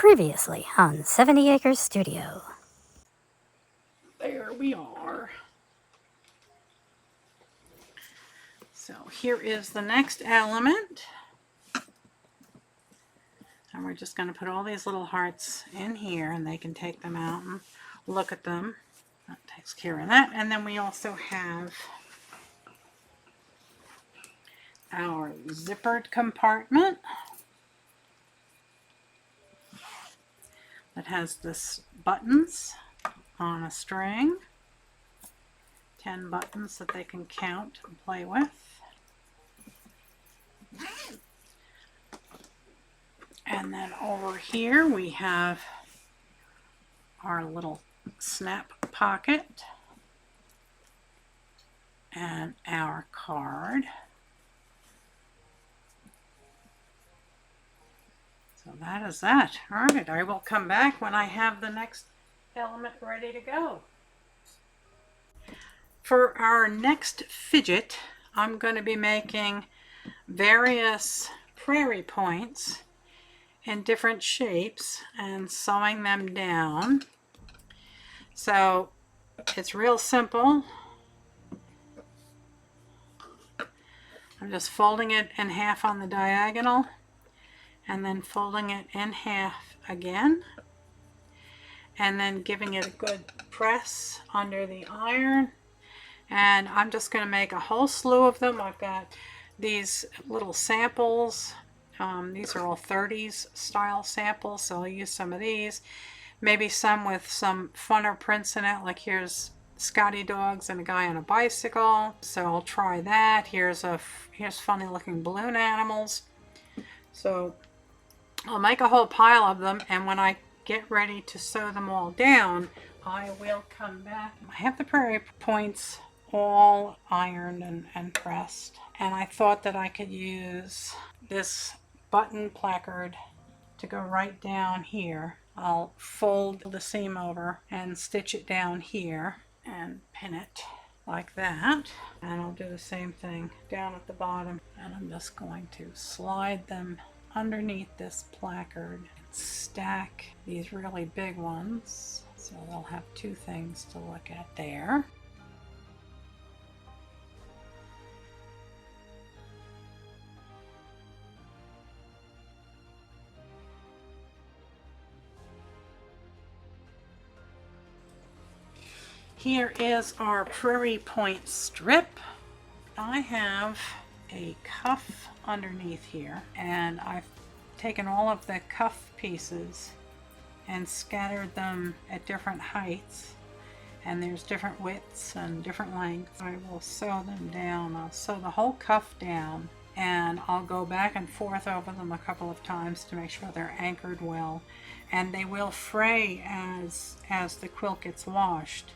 Previously on 70 Acres Studio. There we are. So here is the next element. And we're just going to put all these little hearts in here, and they can take them out and look at them. That takes care of that. And then we also have our zippered compartment that has this buttons on a string. 10 buttons that they can count and play with. And then over here we have our little snap pocket and our card. So that is that. All right, I will come back when I have the next element ready to go. For our next fidget, I'm going to be making various prairie points in different shapes and sewing them down. So it's real simple. I'm just folding it in half on the diagonal and then folding it in half again, and then giving it a good press under the iron. And I'm just going to make a whole slew of them. I've got these little samples. These are all 30s style samples, so I'll use some of these. Maybe some with some funner prints in it, like here's Scotty dogs and a guy on a bicycle, so I'll try that. Here's funny looking balloon animals. So I'll make a whole pile of them, and when I get ready to sew them all down, I will come back. I have the prairie points all ironed and pressed, and I thought that I could use this button placard to go right down here. I'll fold the seam over and stitch it down here and pin it like that, and I'll do the same thing down at the bottom, and I'm just going to slide them underneath this placard and stack these really big ones so they'll have two things to look at there. Here is our prairie point strip. I have a cuff underneath here, and I've taken all of the cuff pieces and scattered them at different heights, and there's different widths and different lengths. I will sew them down. I'll sew the whole cuff down, and I'll go back and forth over them a couple of times to make sure they're anchored well, and they will fray as the quilt gets washed.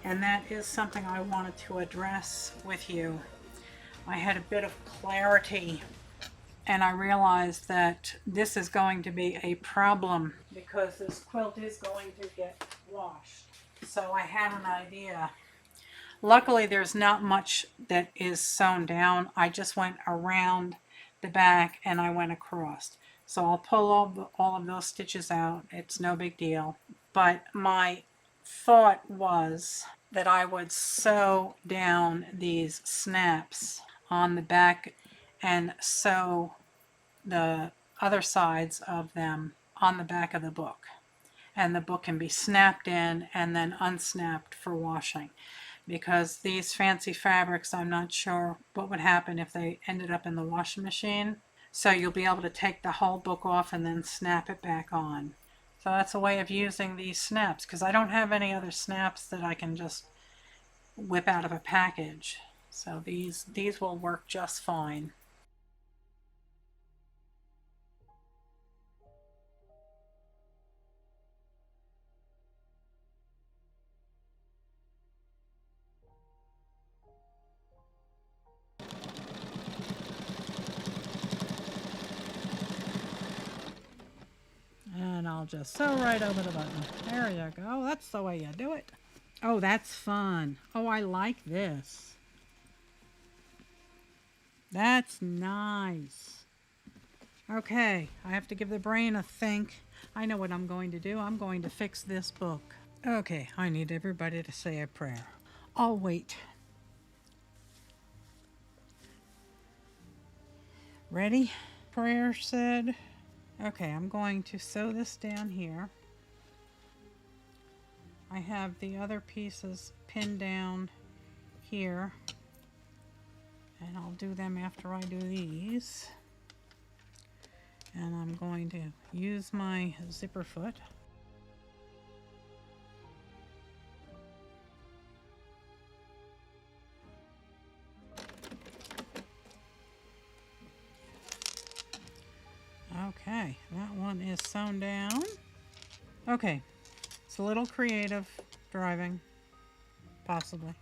And that is something I wanted to address with you. I had a bit of clarity, and I realized that this is going to be a problem because this quilt is going to get washed. So I had an idea. Luckily, there's not much that is sewn down. I just went around the back and I went across. So I'll pull all of those stitches out. It's no big deal. But my thought was that I would sew down these snaps on the back and sew the other sides of them on the back of the book, and the book can be snapped in and then unsnapped for washing, because these fancy fabrics, I'm not sure what would happen if they ended up in the washing machine. So you'll be able to take the whole book off and then snap it back on. So that's a way of using these snaps, because I don't have any other snaps that I can just whip out of a package. So these will work just fine. And I'll just sew right over the button. There you go. That's the way you do it. Oh, that's fun. Oh, I like this. That's nice. Okay, I have to give the brain a think. I know what I'm going to do. I'm going to fix this book. Okay, I need everybody to say a prayer. I'll wait. Ready? Prayer said. Okay, I'm going to sew this down here. I have the other pieces pinned down here, and I'll do them after I do these. And I'm going to use my zipper foot. Okay, that one is sewn down. Okay, it's a little creative driving, possibly.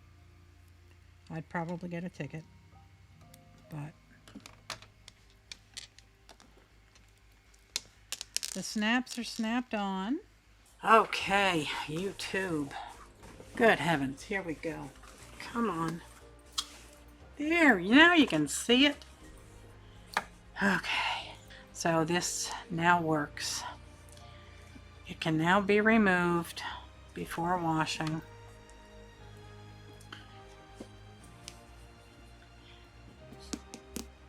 I'd probably get a ticket, but the snaps are snapped on. Okay, YouTube. Good heavens, here we go. Come on. There, now you can see it. Okay, so this now works. It can now be removed before washing.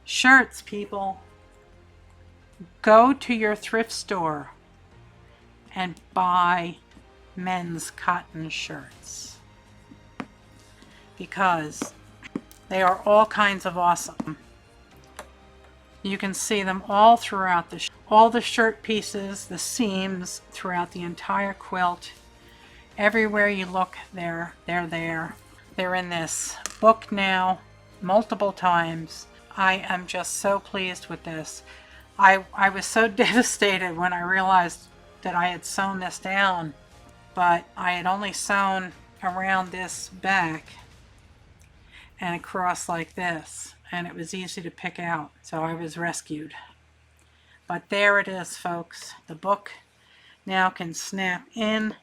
Shirts, people. Go to your thrift store and buy men's cotton shirts, because they are all kinds of awesome. You can see them all throughout all the shirt pieces, the seams throughout the entire quilt. Everywhere you look, they're there. They're in this book now multiple times. I am just so pleased with this. I was so devastated when I realized that I had sewn this down, but I had only sewn around this back and across like this, and it was easy to pick out, so I was rescued. But there it is, folks. The book now can snap in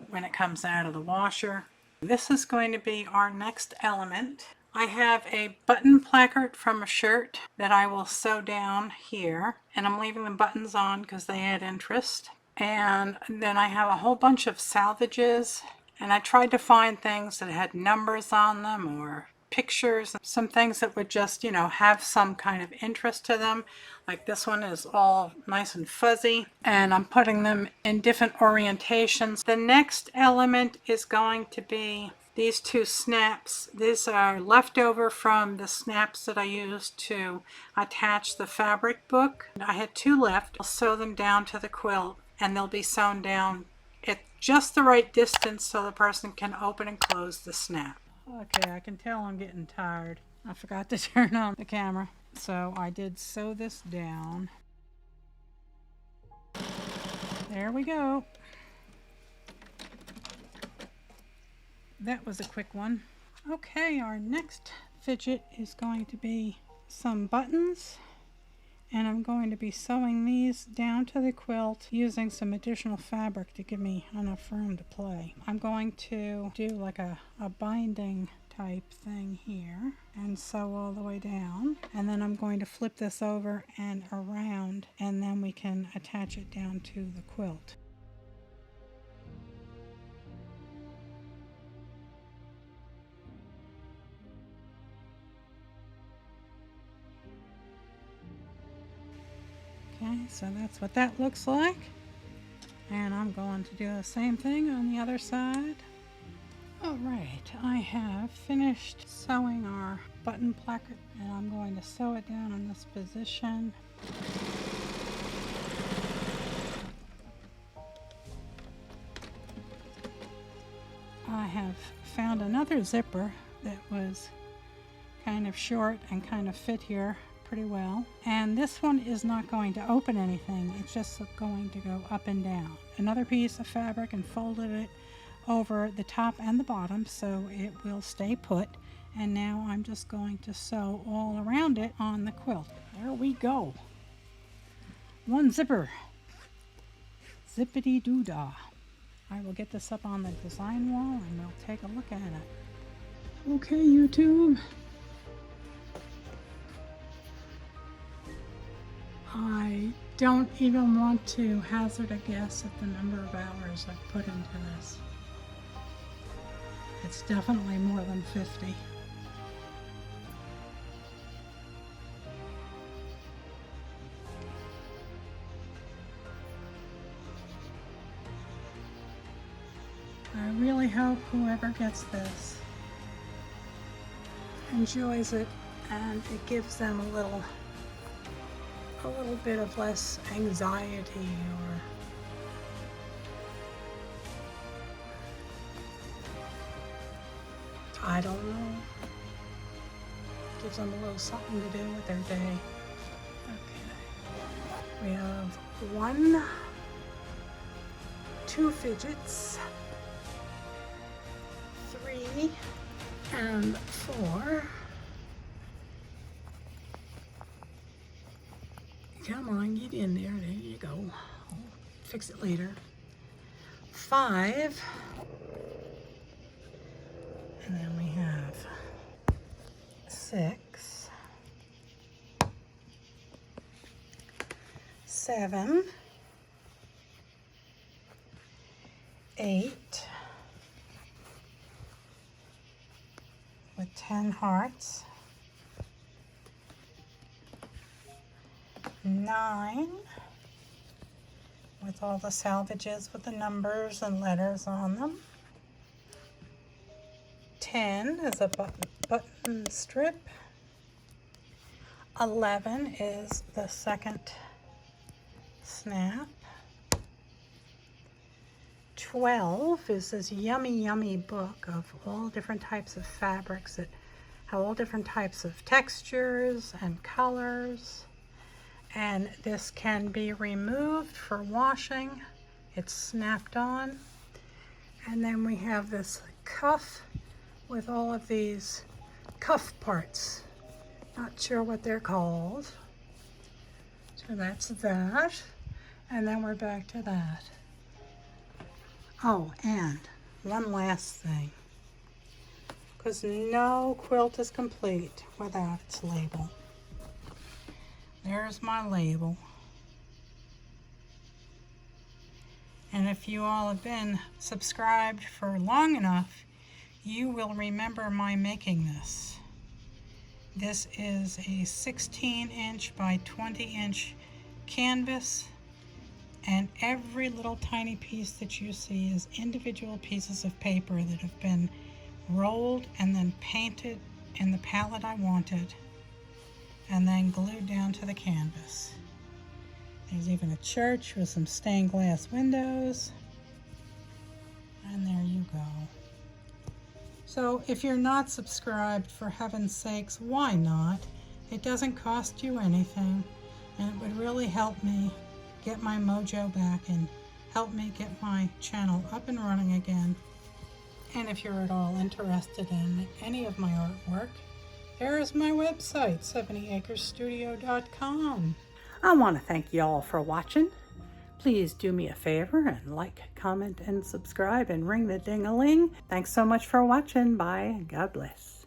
when it comes out of the washer. This is going to be our next element. I have a button placard from a shirt that I will sew down here, and I'm leaving the buttons on because they add interest. And then I have a whole bunch of salvages, and I tried to find things that had numbers on them or pictures, some things that would just, have some kind of interest to them. Like this one is all nice and fuzzy, and I'm putting them in different orientations. The next element is going to be these two snaps. These are leftover from the snaps that I used to attach the fabric book. I had two left. I'll sew them down to the quilt, and they'll be sewn down at just the right distance so the person can open and close the snap. Okay, I can tell I'm getting tired. I forgot to turn on the camera, so I did sew this down. There we go. That was a quick one. Okay, our next fidget is going to be some buttons, and I'm going to be sewing these down to the quilt using some additional fabric to give me enough room to play. I'm going to do like a binding type thing here and sew all the way down, and then I'm going to flip this over and around, and then we can attach it down to the quilt. Okay, so that's what that looks like, and I'm going to do the same thing on the other side. Alright, I have finished sewing our button placard, and I'm going to sew it down in this position. I have found another zipper that was kind of short and kind of fit here pretty well, and this one is not going to open anything, it's just going to go up and down. Another piece of fabric and folded it over the top and the bottom so it will stay put, and now I'm just going to sew all around it on the quilt. There we go. One zipper. Zippity doo dah. I will get this up on the design wall and we'll take a look at it. Okay, YouTube. I don't even want to hazard a guess at the number of hours I've put into this. It's definitely more than 50. I really hope whoever gets this enjoys it and it gives them a little bit of less anxiety, or I don't know, gives them a little something to do with their day. Okay, we have 1, 2 fidgets, 3 and 4. Come on, get in there. There you go. I'll fix it later. 5. And then we have 6, 7, 8, with 10 hearts, 9, with all the salvages with the numbers and letters on them. 10 is a button strip. 11 is the second snap. 12 is this yummy book of all different types of fabrics that have all different types of textures and colors. And this can be removed for washing. It's snapped on. And then we have this cuff with all of these cuff parts. Not sure what they're called. So that's that. And then we're back to that. Oh, and one last thing. Because no quilt is complete without its label. There's my label. And if you all have been subscribed for long enough, you will remember my making this. This is a 16-inch by 20-inch canvas, and every little tiny piece that you see is individual pieces of paper that have been rolled and then painted in the palette I wanted, and then glued down to the canvas. There's even a church with some stained glass windows, and there you go. So if you're not subscribed, for heaven's sakes, why not? It doesn't cost you anything, and it would really help me get my mojo back and help me get my channel up and running again. And if you're at all interested in any of my artwork, there is my website, 70acresstudio.com. I want to thank you all for watching. Please do me a favor and like, comment, and subscribe, and ring the ding-a-ling. Thanks so much for watching. Bye. God bless.